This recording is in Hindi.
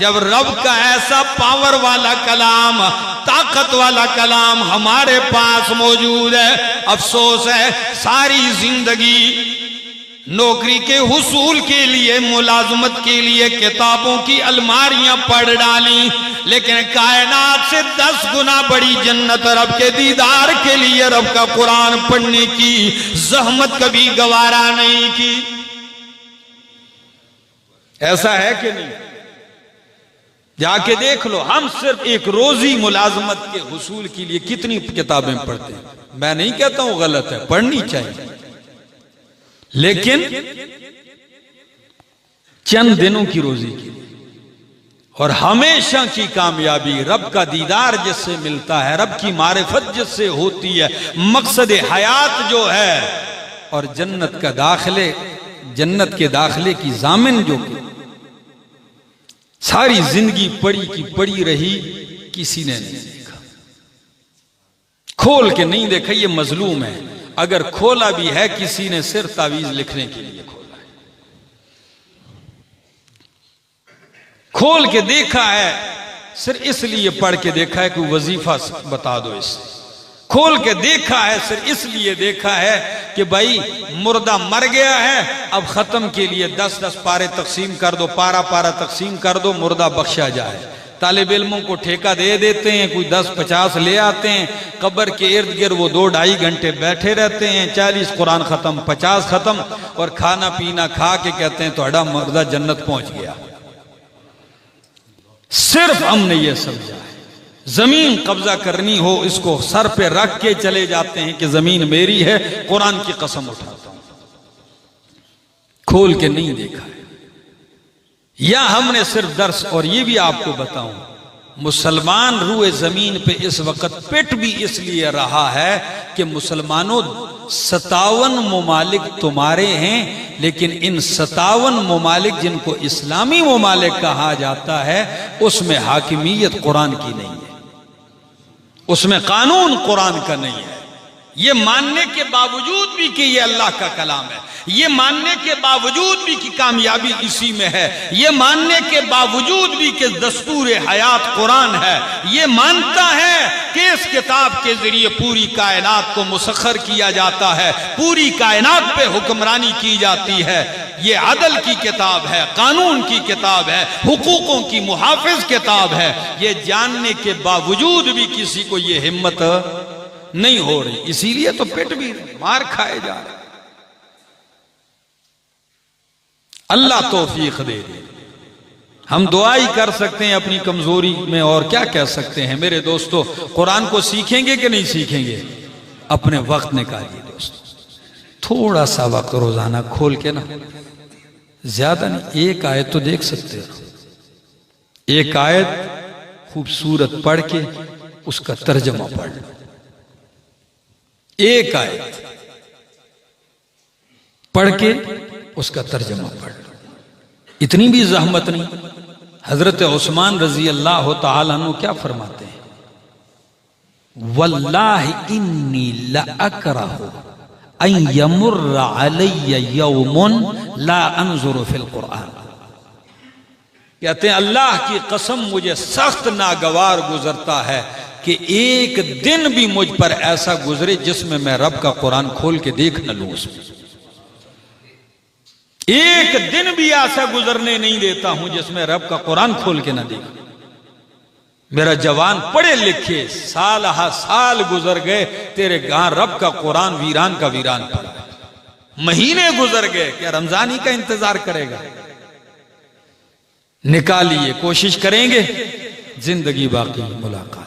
जब रब का ऐसा पावर वाला कलाम, ताकत वाला कलाम हमारे पास मौजूद है। अफसोस है सारी जिंदगी नौकरी के हुसूल के लिए, मुलाजमत के लिए किताबों की अलमारियां पढ़ डाली, लेकिन कायनात से 10 गुना बड़ी जन्नत रब के दीदार के लिए रब का कुरान पढ़ने की जहमत कभी गवारा नहीं की। ऐसा है कि नहीं? जाके देख लो। हम सिर्फ एक रोजी मुलाजमत के हुसूल के लिए कितनी किताबें पढ़ते हैं। मैं नहीं कहता हूं गलत है, पढ़नी चाहिए, लेकिन चंद दिनों की रोजी की और हमेशा की कामयाबी रब का दीदार जिससे मिलता है, रब की मारिफत जिससे होती है, मकसद हयात जो है, और जन्नत का दाखिले, जन्नत के दाखिले की जामिन जो सारी जिंदगी पड़ी की पड़ी रही, किसी ने नहीं देखा, खोल के नहीं देखा। ये मजलूम है। अगर खोला भी है किसी ने सिर्फ तावीज लिखने के लिए खोला है। खोल के देखा है सिर्फ इसलिए, पढ़ के देखा है कि वजीफा बता दो इससे। खोल के देखा है सिर्फ इसलिए देखा है कि भाई मुर्दा मर गया है, अब खत्म के लिए 10-10 पारे तकसीम कर दो, पारा पारा तकसीम कर दो, मुर्दा बख्शा जाए। तालिब इल्मों को ठेका दे देते हैं, कोई 10-50 ले आते हैं, कब्र के इर्द गिर्द वो 2-2.5 घंटे बैठे रहते हैं, 40 कुरान खत्म, 50 खत्म, और खाना पीना खा के कहते हैं थोड़ा मुर्दा जन्नत पहुंच गया। सिर्फ हमने ये समझा है जमीन कब्जा करनी हो, इसको सर पे रख के चले जाते हैं कि जमीन मेरी है, कुरान की कसम उठाता हूं। खोल के नहीं देखा है। या हमने सिर्फ दर्स, और ये भी आपको बताऊं, मुसलमान रूए जमीन पे इस वक्त पिट भी इसलिए रहा है कि मुसलमानों 57 मुमालिक तुम्हारे हैं, लेकिन इन 57 मुमालिक जिनको इस्लामी मुमालिक कहा जाता है, उसमें हाकिमियत कुरान की नहीं है, उसमें कानून कुरान का नहीं है। ये मानने के बावजूद भी कि ये अल्लाह का कलाम है, ये मानने के बावजूद भी कि कामयाबी इसी में है, ये मानने के बावजूद भी कि दस्तूर हयात कुरान है, ये मानता है कि इस किताब के जरिए पूरी कायनात को मुसख्खर किया जाता है, पूरी कायनात पे हुक्मरानी की जाती है, ये अदल की किताब है, कानून की किताब है, हुकूकों की मुहाफिज किताब है। ये जानने के बावजूद भी किसी को ये हिम्मत नहीं हो रही, इसीलिए तो पेट भी मार खाए जा रहे। अल्लाह तौफीक दे दे। हम दुआ ही कर सकते हैं अपनी कमजोरी में, और क्या कह सकते हैं। मेरे दोस्तों, कुरान को सीखेंगे कि नहीं सीखेंगे? अपने वक्त निकालिए दोस्तों, थोड़ा सा वक्त रोजाना खोल के ना, ज्यादा नहीं, एक आयत तो देख सकते हो। एक आयत खूबसूरत पढ़ के उसका तर्जमा पढ़ लो। एक आयत पढ़ के उसका तर्जमा पढ़ लो, इतनी भी जहमत नहीं। हजरत उस्मान रजी अल्लाह तआला अन्हु क्या फरमाते हैं? वल्लाहि इन्नी लअकरहु अन यमुर्र अलैया यौमुन ला अनजुरु फिल कुरान। कहते हैं अल्लाह की कसम मुझे सख्त नागवार गुजरता है कि एक दिन भी मुझ पर ऐसा गुजरे जिसमें मैं रब का कुरान खोल के देख न लूं। उसमें एक दिन भी ऐसा गुजरने नहीं देता हूं जिसमें रब का कुरान खोल के ना देख। मेरा जवान पढ़े लिखे साल हा साल गुजर गए, तेरे गां रब का कुरान वीरान का वीरान पड़ा। महीने गुजर गए, क्या रमजान ही का इंतजार करेगा? निकालिए, कोशिश करेंगे, जिंदगी बाकी मुलाकात।